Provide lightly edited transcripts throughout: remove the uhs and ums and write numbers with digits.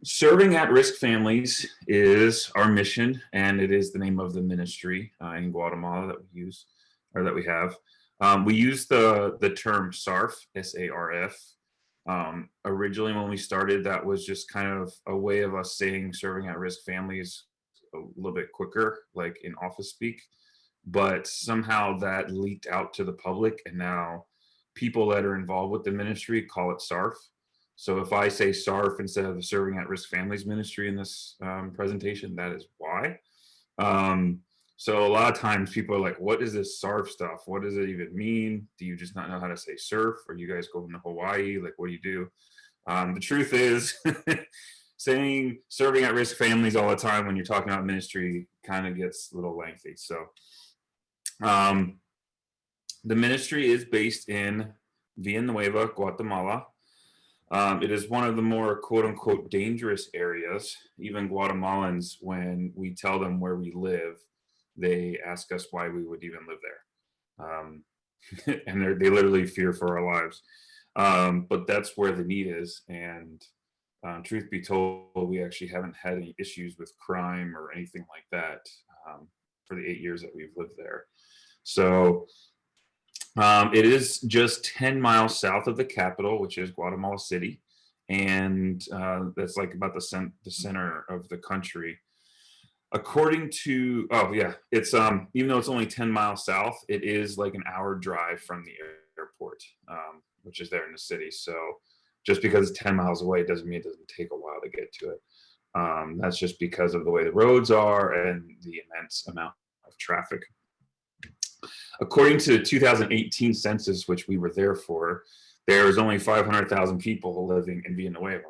Serving at-risk families is our mission, and it is the name of the ministry in Guatemala that we use or that we have. We use the term SARF, SARF. Originally, when we started, that was just kind of a way of us saying serving at-risk families a little bit quicker, like in office speak. But somehow that leaked out to the public, and now people that are involved with the ministry call it SARF. So if I say SARF instead of the Serving at-Risk Families Ministry in this presentation, that is why. Um, so a lot of times people are like, what is this SARF stuff? What does it even mean? Do you just not know how to say surf? Or you guys go into Hawaii? Like, what do you do? The truth is, saying serving at-risk families all the time when you're talking about ministry kind of gets a little lengthy. So um, the ministry is based in Villanueva, Guatemala. It is one of the more quote unquote dangerous areas. Even Guatemalans, when we tell them where we live, they ask us why we would even live there. And they literally fear for our lives. But that's where the need is. And truth be told, we actually haven't had any issues with crime or anything like that for the 8 years that we've lived there. So it is just 10 miles south of the capital, which is Guatemala City, and that's like about the center of the country. According to, oh yeah, it's even though it's only 10 miles south, it is like an hour drive from the airport, which is there in the city. So just because it's 10 miles away doesn't mean it doesn't take a while to get to it. That's just because of the way the roads are and the immense amount of traffic. According to the 2018 census, which we were there for, there was only 500,000 people living in Villanueva.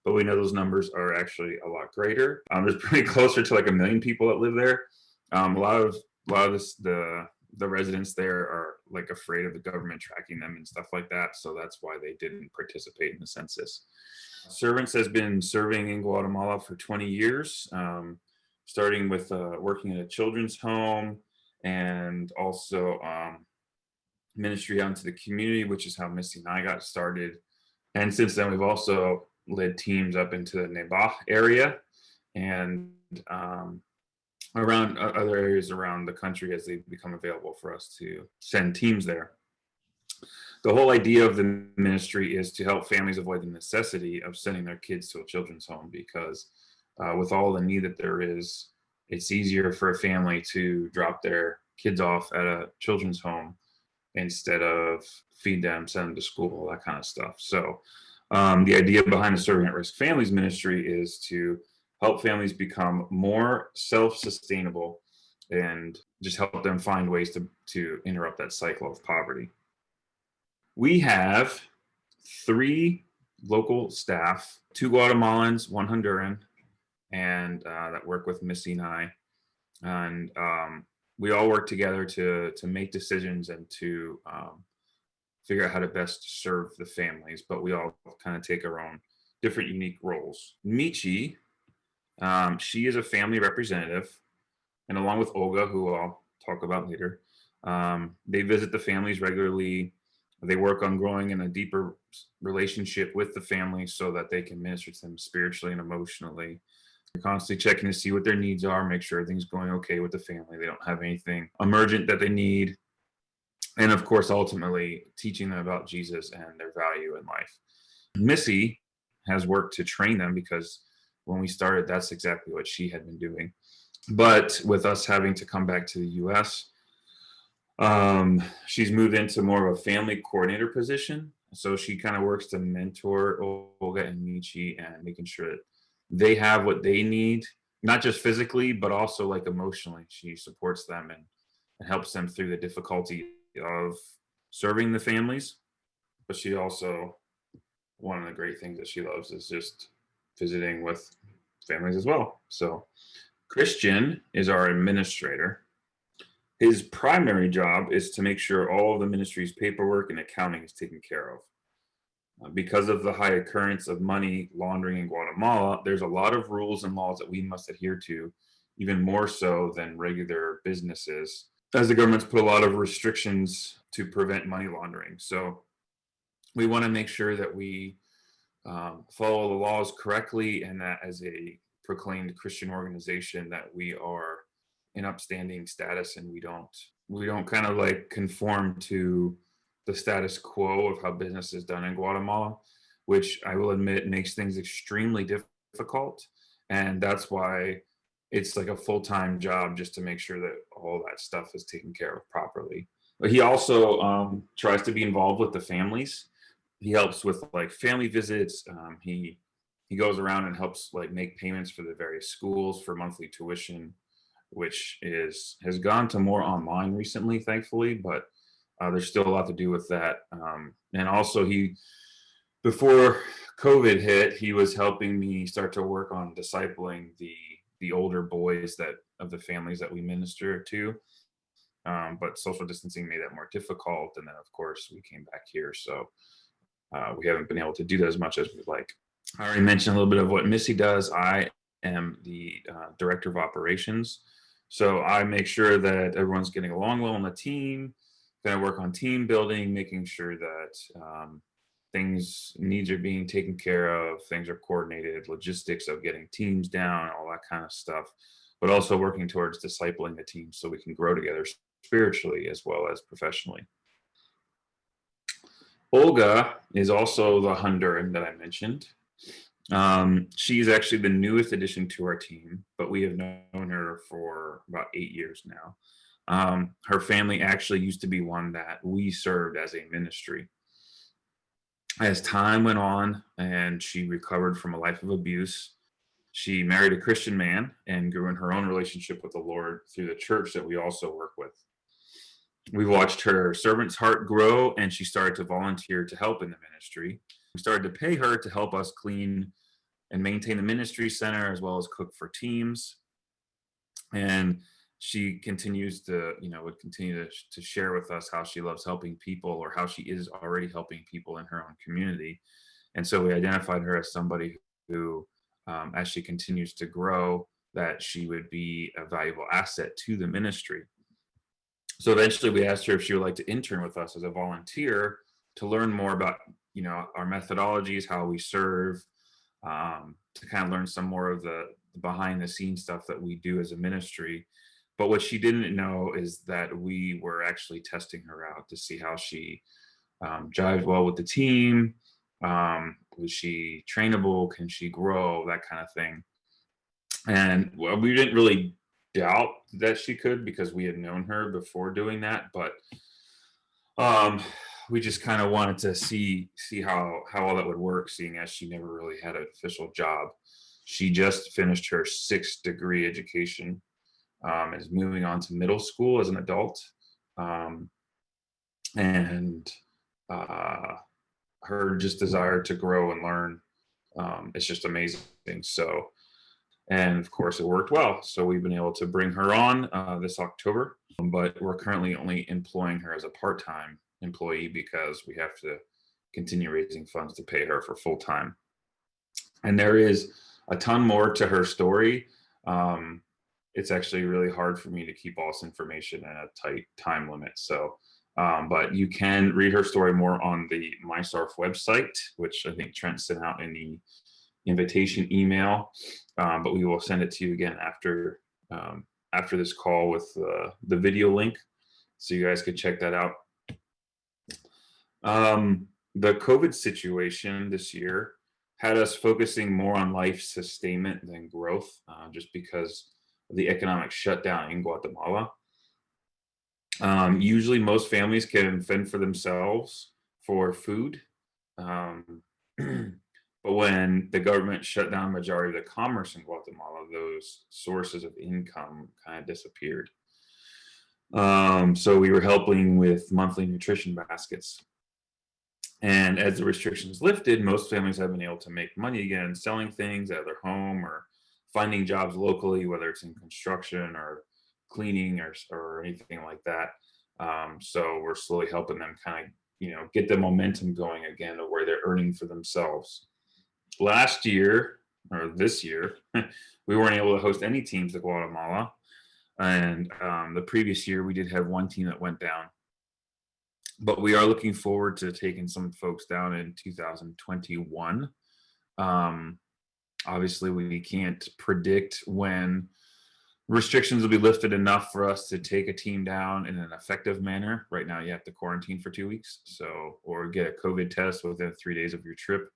But we know those numbers are actually a lot greater. There's pretty closer to like 1 million people that live there. A lot of the residents there are like afraid of the government tracking them and stuff like that. So that's why they didn't participate in the census. Servants has been serving in Guatemala for 20 years, starting with working at a children's home, and also ministry out into the community, which is how Missy and I got started. And since then, we've also led teams up into the Nebah area and around other areas around the country as they become available for us to send teams there. The whole idea of the ministry is to help families avoid the necessity of sending their kids to a children's home, because with all the need that there is, it's easier for a family to drop their kids off at a children's home instead of feed them, send them to school, all that kind of stuff. So the idea behind the Serving at-Risk Families Ministry is to help families become more self-sustainable and just help them find ways to interrupt that cycle of poverty. We have 3 local staff, 2 Guatemalans, 1 Honduran, and that work with Missy and I. And we all work together to make decisions and to figure out how to best serve the families, but we all kind of take our own different unique roles. Michi, she is a family representative, and along with Olga, who I'll talk about later, they visit the families regularly. They work on growing in a deeper relationship with the family so that they can minister to them spiritually and emotionally. They're constantly checking to see what their needs are, make sure everything's going okay with the family. They don't have anything emergent that they need. And of course, ultimately teaching them about Jesus and their value in life. Missy has worked to train them, because when we started, that's exactly what she had been doing. But with us having to come back to the US, she's moved into more of a family coordinator position. So she kind of works to mentor Olga and Michi and making sure that they have what they need, not just physically, but also like emotionally. She supports them and helps them through the difficulty of serving the families. But she also, one of the great things that she loves is just visiting with families as well. So Christian is our administrator. His primary job is to make sure all of the ministry's paperwork and accounting is taken care of. Because of the high occurrence of money laundering in Guatemala, there's a lot of rules and laws that we must adhere to, even more so than regular businesses, as the government's put a lot of restrictions to prevent money laundering. So we want to make sure that we follow the laws correctly, and that as a proclaimed Christian organization that we are in upstanding status, and we don't kind of like conform to the status quo of how business is done in Guatemala, which I will admit makes things extremely difficult. And that's why it's like a full-time job just to make sure that all that stuff is taken care of properly. But he also tries to be involved with the families. He helps with like family visits. He goes around and helps like make payments for the various schools for monthly tuition, which is has gone to more online recently, thankfully, but there's still a lot to do with that. And also, before COVID hit, he was helping me start to work on discipling the older boys that of the families that we minister to. But social distancing made that more difficult, and then of course we came back here, so we haven't been able to do that as much as we'd like. I already mentioned a little bit of what Missy does. I am the director of operations, so I make sure that everyone's getting along well on the team. Then I work on team building, making sure that needs are being taken care of, things are coordinated, logistics of getting teams down, all that kind of stuff, but also working towards discipling the team so we can grow together spiritually as well as professionally. Olga is also the Honduran that I mentioned. She's actually the newest addition to our team, but we have known her for about 8 years now. Her family actually used to be one that we served as a ministry. As time went on and she recovered from a life of abuse, she married a Christian man and grew in her own relationship with the Lord through the church that we also work with. We watched her servant's heart grow, and she started to volunteer to help in the ministry. We started to pay her to help us clean and maintain the ministry center as well as cook for teams. And she continues to, would continue to share with us how she loves helping people, or how she is already helping people in her own community. And so we identified her as somebody who, as she continues to grow, that she would be a valuable asset to the ministry. So eventually we asked her if she would like to intern with us as a volunteer to learn more about, our methodologies, how we serve, to kind of learn some more of the behind the scenes stuff that we do as a ministry. But what she didn't know is that we were actually testing her out to see how she jives well with the team. Was she trainable? Can she grow? That kind of thing. And well, we didn't really doubt that she could because we had known her before doing that, but we just kind of wanted to see how all that would work, seeing as she never really had an official job. She just finished her 6th degree education, is moving on to middle school as an adult, and her just desire to grow and learn is just amazing. So, and of course it worked well. So we've been able to bring her on this October, but we're currently only employing her as a part-time employee because we have to continue raising funds to pay her for full-time. And there is a ton more to her story. It's actually really hard for me to keep all this information in a tight time limit. So, but you can read her story more on the MySarf website, which I think Trent sent out in the invitation email. But we will send it to you again after this call with the video link, so you guys could check that out. The COVID situation this year had us focusing more on life sustainment than growth, just because of the economic shutdown in Guatemala. Usually most families can fend for themselves for food. But when the government shut down the majority of the commerce in Guatemala, those sources of income kind of disappeared. So we were helping with monthly nutrition baskets. And as the restrictions lifted, most families have been able to make money again, selling things at their home or finding jobs locally, whether it's in construction or cleaning or anything like that. So we're slowly helping them kind of, get the momentum going again of where they're earning for themselves. Last year, or this year, we weren't able to host any teams to Guatemala. And the previous year, we did have one team that went down. But we are looking forward to taking some folks down in 2021. Um, Obviously, we can't predict when restrictions will be lifted enough for us to take a team down in an effective manner. Right now, you have to quarantine for 2 weeks, so or get a COVID test within 3 days of your trip.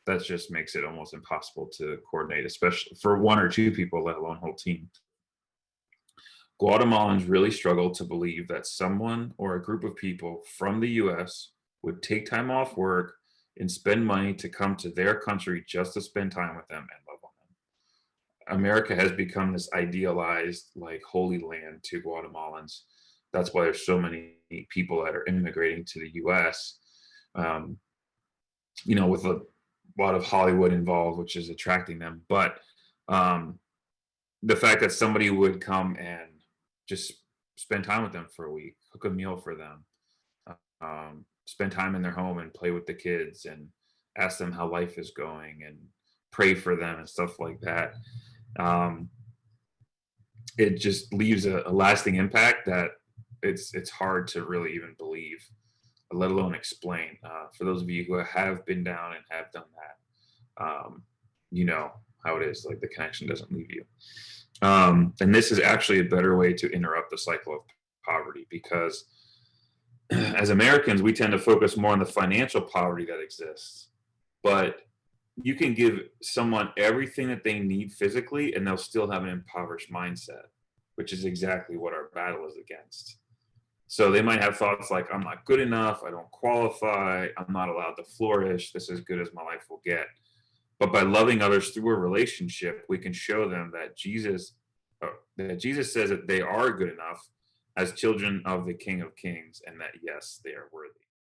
That just makes it almost impossible to coordinate, especially for one or two people, let alone whole team. Guatemalans really struggle to believe that someone or a group of people from the US would take time off work and spend money to come to their country just to spend time with them and love on them. America has become this idealized, like, holy land to Guatemalans. That's why there's so many people that are immigrating to the US, um, with a lot of Hollywood involved, which is attracting them. But um, the fact that somebody would come and just spend time with them for a week, cook a meal for them, spend time in their home and play with the kids and ask them how life is going and pray for them and stuff like that. Um, it just leaves a lasting impact that it's hard to really even believe, let alone explain. For those of you who have been down and have done that, you know how it is. Like, the connection doesn't leave you. And this is actually a better way to interrupt the cycle of poverty, because as Americans, we tend to focus more on the financial poverty that exists. But you can give someone everything that they need physically, and they'll still have an impoverished mindset, which is exactly what our battle is against. So they might have thoughts like, I'm not good enough, I don't qualify, I'm not allowed to flourish, this is as good as my life will get. But by loving others through a relationship, we can show them that Jesus says that they are good enough as children of the King of Kings, and that yes, they are worthy.